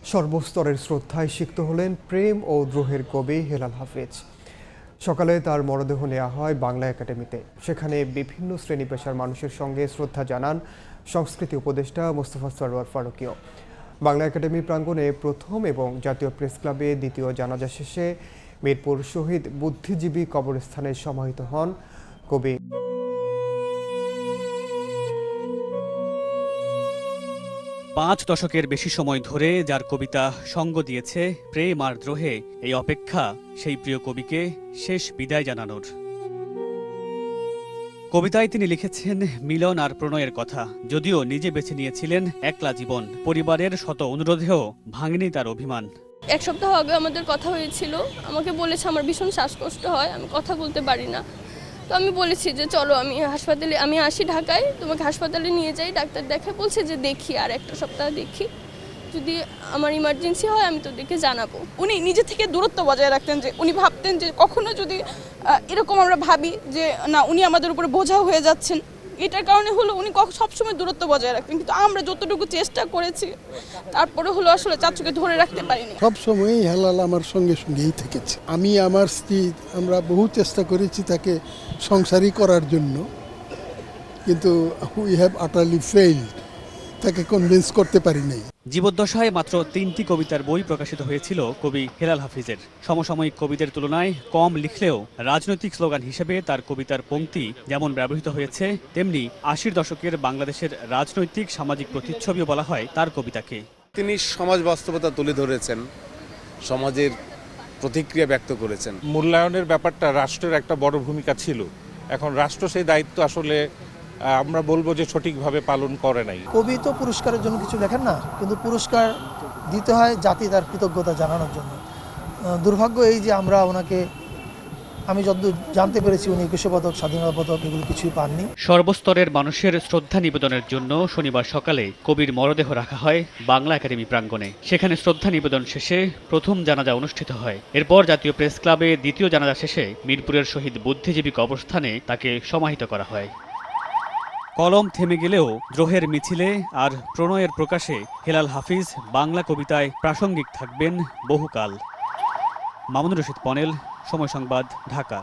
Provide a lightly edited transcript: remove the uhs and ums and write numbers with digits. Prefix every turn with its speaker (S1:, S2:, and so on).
S1: সর্বস্তরের শ্রদ্ধায় সিক্ত হলেন প্রেম ও দ্রোহের কবি হেলাল হাফিজ। সকালে তার মরদেহ নেওয়া হয় বাংলা একাডেমিতে। সেখানে বিভিন্ন শ্রেণী পেশার মানুষের সঙ্গে শ্রদ্ধা জানান সংস্কৃতি উপদেষ্টা মোস্তফা সরওয়ার ফারুকীও। বাংলা একাডেমি প্রাঙ্গণে প্রথম এবং জাতীয় প্রেস ক্লাবে দ্বিতীয় জানাজা শেষে মিরপুর শহীদ বুদ্ধিজীবী কবরস্থানে সমাহিত হন কবি।
S2: 5 দশকের বেশি সময় ধরে যার কবিতা সঙ্গ দিয়েছে প্রেম আর দ্রোহে, এই অপেক্ষা সেই প্রিয় কবিকে শেষ বিদায় জানানোর। কবিতায় তিনি লিখেছেন মিলন আর প্রণয়ের কথা। যদিও নিজে বেছে নিয়েছিলেন একলা জীবন, পরিবারের শত অনুরোধেও ভাঙেনি তার অভিমান।
S3: 1 সপ্তাহ আগে আমাদের কথা হয়েছিল। আমাকে বলেছে আমার ভীষণ শ্বাসকষ্ট হয়, আমি কথা বলতে পারি না। তো আমি বলেছি যে চলো আমি আসি ঢাকায়, তোমাকে হাসপাতালে নিয়ে যাই, ডাক্তার দেখায়। বলছে যে দেখি আর 1 সপ্তাহ দেখি, যদি আমার ইমার্জেন্সি হয় আমি তোদেরকে জানাবো।
S4: উনি নিজে থেকে দূরত্ব বজায় রাখতেন, যে উনি ভাবতেন যে কখনো যদি এরকম আমরা ভাবি যে না উনি আমাদের উপরে বোঝা হয়ে যাচ্ছেন, এটার কারণে হলো উনি সবসময় দূরত্ব বজায় রাখতেন। কিন্তু আমরা যতটুকু চেষ্টা করেছি তারপরে হলো আসলে চাচুকে ধরে রাখতে পারিনি।
S5: সবসময়ই হেলাল আমার সঙ্গেই থেকেছে। আমি আমার স্ত্রী আমরা বহু চেষ্টা করেছি তাকে সংসারী করার জন্য, কিন্তু উই হ্যাভ আটারলি ফেইলড, তাকে কনভিন্স করতে পারি নাই।
S2: জীবদ্দশায় মাত্র 3টি কবিতার বই প্রকাশিত হয়েছিল কবি হেলাল হাফিজের। সমসাময়িক কবিদের তুলনায় কম লিখলেও রাজনৈতিক স্লোগান হিসেবে তার কবিতার পংক্তি যেমন ব্যবহৃত হয়েছে, তেমনি 80-র দশকের বাংলাদেশের রাজনৈতিক সামাজিক প্রতিচ্ছবিও বলা হয় তার কবিতাকে।
S6: তিনি সমাজ বাস্তবতা তুলে ধরেছেন, সমাজের প্রতিক্রিয়া ব্যক্ত করেছেন।
S7: মূল্যায়নের ব্যাপারটা রাষ্ট্রের একটা বড় ভূমিকা ছিল। এখন রাষ্ট্র সেই দায়িত্ব আসলে আমরা বলবো যে সঠিকভাবে পালন করে নাই।
S8: কবি তো পুরস্কারের জন্য কিছু লেখেন না, কিন্তু পুরস্কার দিতে হয় জাতি তার কৃতজ্ঞতা জানানোর জন্য। দুর্ভাগ্য এই যে আমরা ওনাকে, আমি যতদূর জানতে পেরেছি উনি 21 পদক, স্বাধীনতা পদক এগুলো কিছুই পাননি।
S2: সর্বস্তরের মানুষের শ্রদ্ধা নিবেদনের জন্য শনিবার সকালে কবির মরদেহ রাখা হয় বাংলা একাডেমি প্রাঙ্গণে। সেখানে শ্রদ্ধা নিবেদন শেষে প্রথম জানাজা অনুষ্ঠিত হয়। এরপর জাতীয় প্রেস ক্লাবে দ্বিতীয় জানাজা শেষে মিরপুরের শহীদ বুদ্ধিজীবী কবরস্থানে তাকে সমাহিত করা হয়। কলম থেমে গেলেও দ্রোহের মিছিলে আর প্রণয়ের প্রকাশে হেলাল হাফিজ বাংলা কবিতায় প্রাসঙ্গিক থাকবেন বহুকাল। মামুনুর রশিদ পনেল, সময় সংবাদ, ঢাকা।